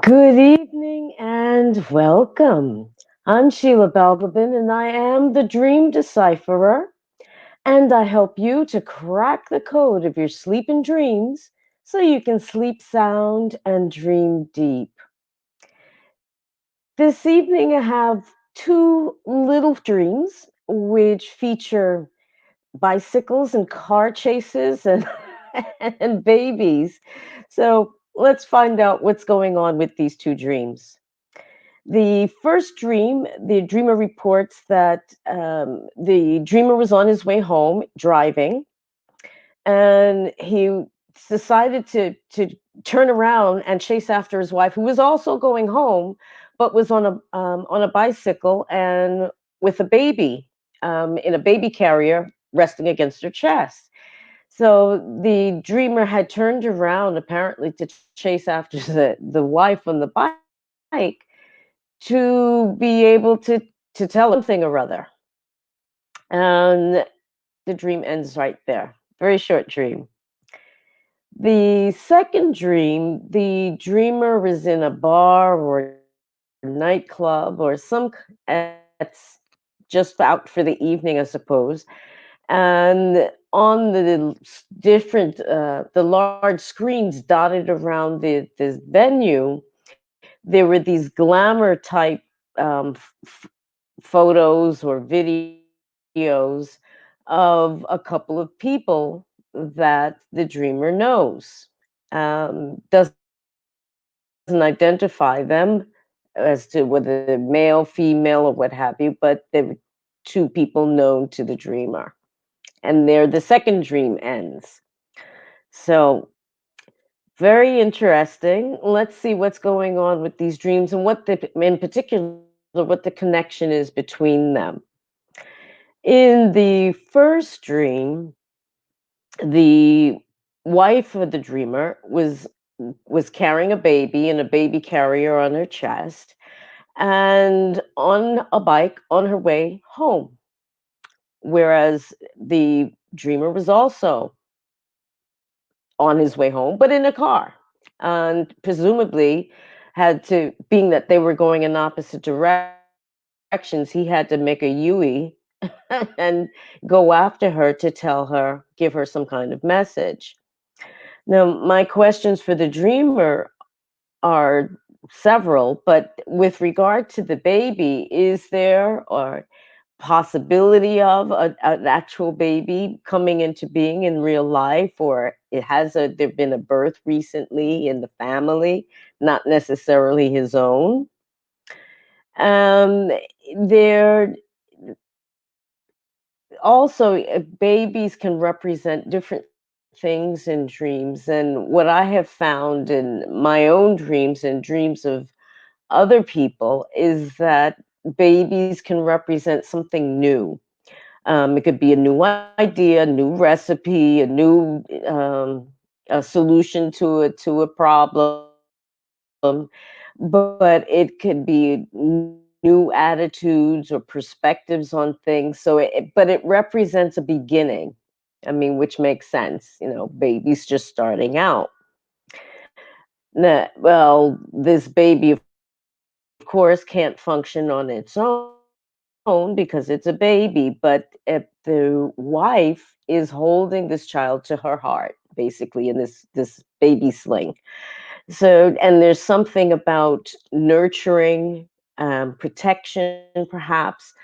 Good evening and welcome. I'm Sheila Balgobin and I am the Dream Decipherer, and I help you to crack the code of your sleeping dreams so you can sleep sound and dream deep. This evening I have two little dreams which feature bicycles and car chases and and babies. So let's find out what's going on with these two dreams. The first dream, the dreamer reports that the dreamer was on his way home driving, and he decided to turn around and chase after his wife, who was also going home, but was on a bicycle and with a baby in a baby carrier resting against her chest. So the dreamer had turned around apparently to chase after the wife on the bike to be able to tell something or other. And the dream ends right there. Very short dream. The second dream, the dreamer was in a bar or nightclub or it's just out for the evening, I suppose. And on the large screens dotted around the venue, there were these glamour type photos or videos of a couple of people that the dreamer knows. Doesn't identify them as to whether they're male, female, or what have you, but they were two people known to the dreamer. And there, the second dream ends. So, very interesting. Let's see what's going on with these dreams and in particular, what the connection is between them. In the first dream, the wife of the dreamer was carrying a baby in a baby carrier on her chest and on a bike on her way home, whereas the dreamer was also on his way home, but in a car, and presumably had to, being that they were going in opposite directions, he had to make a U and go after her to tell her, give her some kind of message. Now, my questions for the dreamer are several, but with regard to the baby, is there or possibility of an actual baby coming into being in real life, or there been a birth recently in the family, not necessarily his own? Um, there also babies can represent different things in dreams, and what I have found in my own dreams and dreams of other people is that babies can represent something new. It could be a new idea, a new recipe, a solution to a problem, but it could be new attitudes or perspectives on things. But it represents a beginning. I mean, which makes sense. Baby's just starting out. Well, this baby, of course, can't function on its own because it's a baby, but if the wife is holding this child to her heart, basically, in this baby sling. So, and there's something about nurturing, protection, perhaps,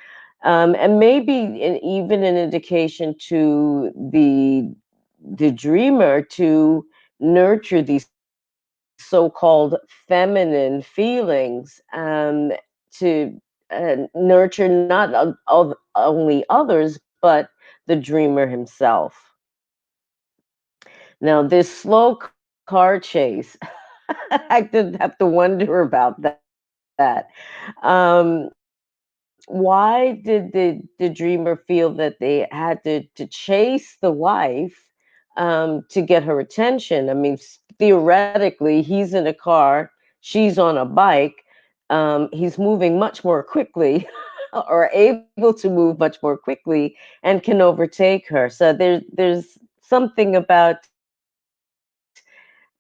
and maybe even an indication to the dreamer to nurture these so-called feminine feelings, to nurture not of only others, but the dreamer himself. Now, this slow car chase, I did have to wonder about that. Um, why did the dreamer feel that they had to chase the wife to get her attention? I mean, theoretically, he's in a car, she's on a bike. He's moving much more quickly, or able to move much more quickly, and can overtake her. So there's something about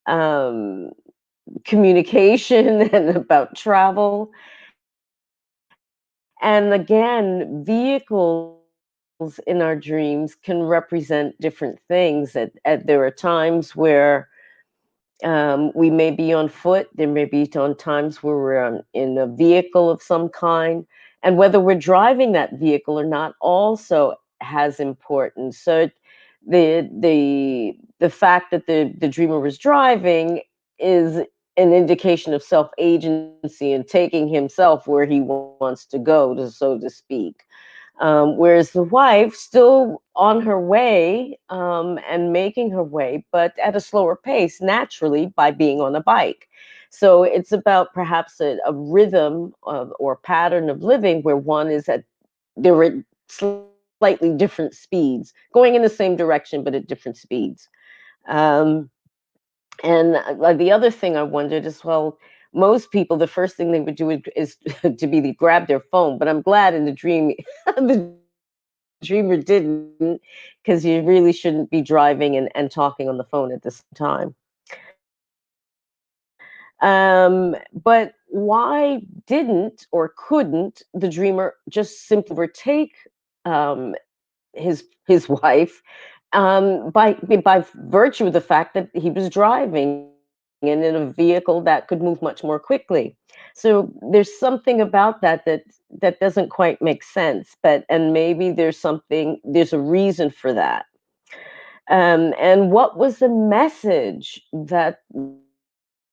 um, communication and about travel. And again, vehicles in our dreams can represent different things. There are times where we may be on foot. There may be on times where we're in a vehicle of some kind, and whether we're driving that vehicle or not also has importance. So the fact that the dreamer was driving is an indication of self agency and taking himself where he wants to go, so to speak. Whereas the wife still on her way and making her way, but at a slower pace, naturally, by being on a bike. So it's about perhaps a rhythm or pattern of living where one is at they're at slightly different speeds, going in the same direction but at different speeds. Um, and the other thing I wondered is, well, most people, the first thing they would do is to grab their phone. But I'm glad in the dream, the dreamer didn't, because you really shouldn't be driving and talking on the phone at the same time. But why didn't or couldn't the dreamer just simply overtake um, his wife by virtue of the fact that he was driving and in a vehicle that could move much more quickly? So there's something about that doesn't quite make sense. And maybe there's a reason for that. And what was the message that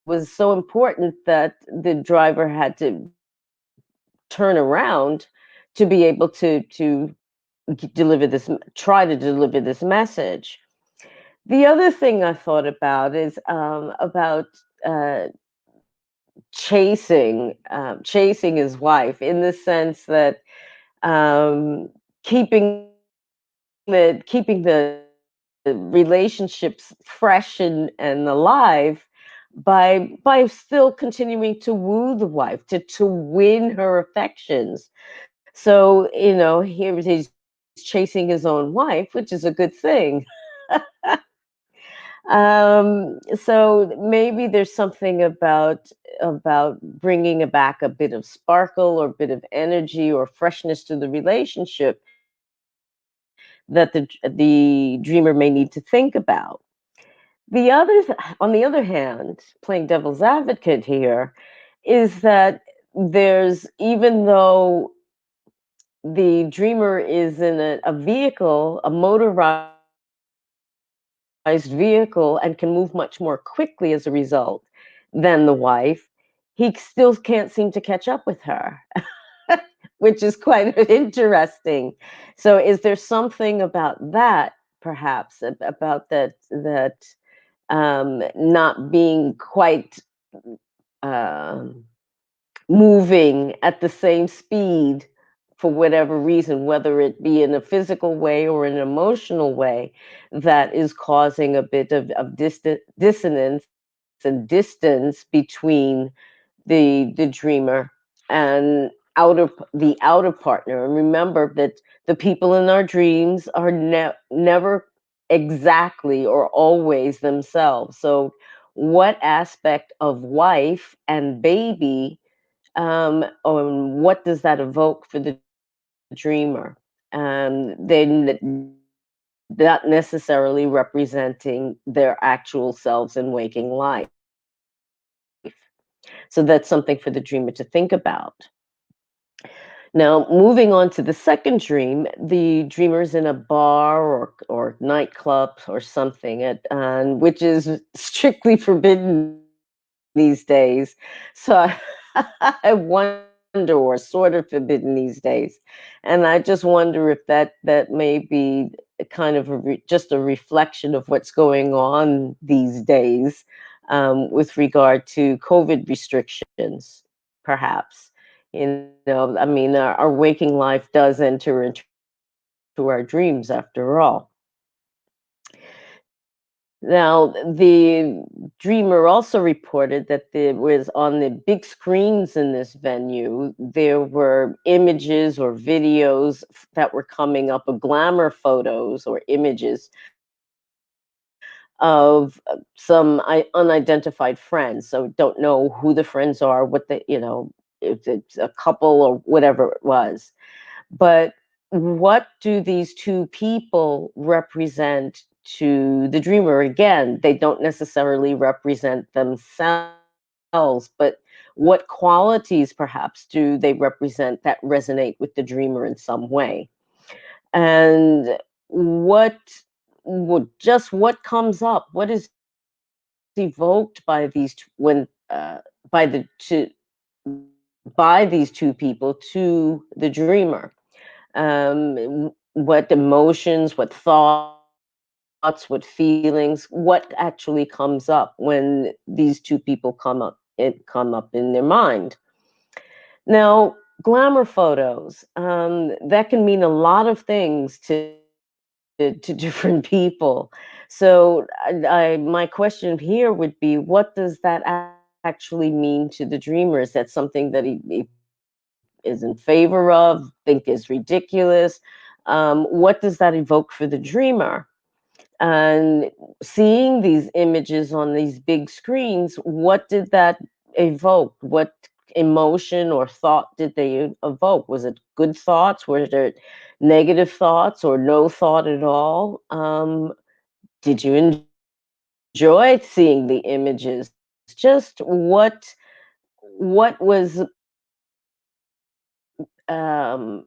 was so important that the driver had to turn around to be able to try to deliver this message? The other thing I thought about is about uh, chasing his wife, in the sense that um, keeping keeping the relationships fresh and alive by still continuing to woo the wife, to win her affections. So, here he's chasing his own wife, which is a good thing. So maybe there's something about bringing back a bit of sparkle or a bit of energy or freshness to the relationship that the dreamer may need to think about. On the other hand, playing devil's advocate here, is that there's even though the dreamer is in a vehicle, a motorized vehicle, and can move much more quickly as a result than the wife, he still can't seem to catch up with her, which is quite interesting. So, is there something about that, perhaps, about that not being quite um moving at the same speed for whatever reason, whether it be in a physical way or an emotional way, that is causing a bit of dissonance and distance between the dreamer and the outer partner. And remember that the people in our dreams are never exactly or always themselves. So what aspect of wife and baby, what does that evoke for the dreamer? Then not necessarily representing their actual selves in waking life. So that's something for the dreamer to think about. Now, moving on to the second dream, the dreamer's in a bar or nightclub or something, which is strictly forbidden these days. So I wonder, or sort of forbidden these days, and I just wonder if that may be a kind of just a reflection of what's going on these days with regard to COVID restrictions, perhaps. I mean, our waking life does enter into our dreams after all. Now, the dreamer also reported that there was on the big screens in this venue, there were images or videos that were coming up, of glamour photos or images of some unidentified friends. So don't know who the friends are, what the, if it's a couple or whatever it was. But what do these two people represent to the dreamer? Again, they don't necessarily represent themselves, but what qualities perhaps do they represent that resonate with the dreamer in some way? And what what comes up? What is evoked by when by the two by these two people to the dreamer? What emotions, what thoughts, what feelings, what actually comes up when these two people come up in their mind. Now, glamour photos, that can mean a lot of things to different people. So, my question here would be, what does that actually mean to the dreamer? Is that something that he is in favor of, think is ridiculous? What does that evoke for the dreamer? And seeing these images on these big screens, what did that evoke? What emotion or thought did they evoke? Was it good thoughts? Were there negative thoughts or no thought at all? Did you enjoy seeing the images? Just what was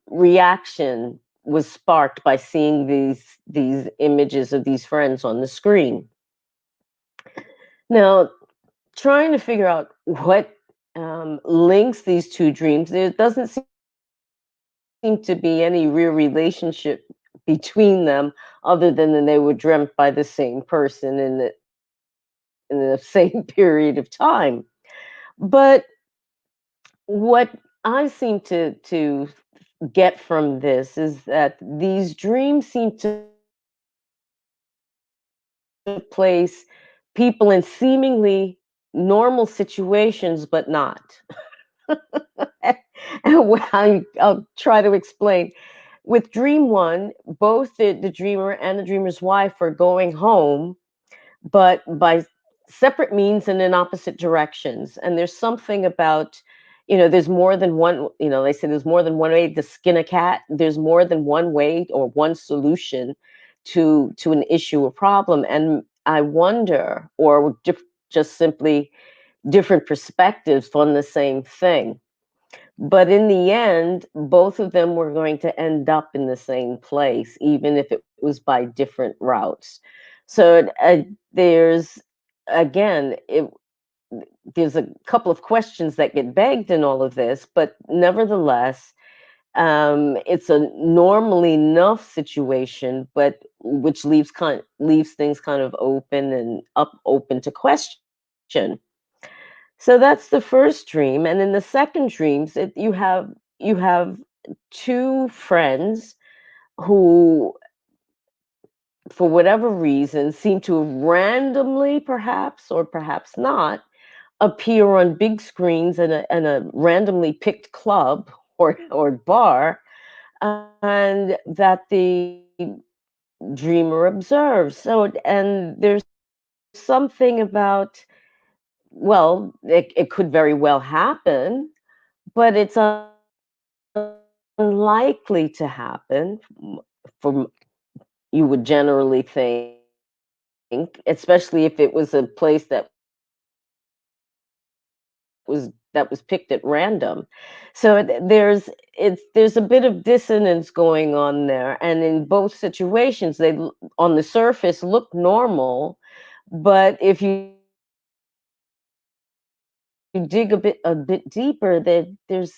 reaction was sparked by seeing these images of these friends on the screen? Now, trying to figure out what links these two dreams, there doesn't seem to be any real relationship between them other than that they were dreamt by the same person in the same period of time. But what I seem to get from this is that these dreams seem to place people in seemingly normal situations, but not. And I'll try to explain. With Dream One, both the dreamer and the dreamer's wife are going home, but by separate means and in opposite directions. And there's something about, there's more than one, they say there's more than one way to skin a cat. There's more than one way or one solution to an issue or problem. And I wonder, or just simply different perspectives on the same thing. But in the end, both of them were going to end up in the same place, even if it was by different routes. So there's, again, there's a couple of questions that get begged in all of this, but nevertheless, it's a normally enough situation, but which leaves things kind of open and open to question. So that's the first dream, and in the second dreams, you have two friends who, for whatever reason, seem to randomly, perhaps or perhaps not, appear on big screens in a randomly picked club or bar, and that the dreamer observes. So, and there's something about, well, it could very well happen, but it's unlikely to happen from you would generally think, especially if it was a place that was picked at random. So there's a bit of dissonance going on there, and in both situations, on the surface look normal, but if you dig a bit deeper, there's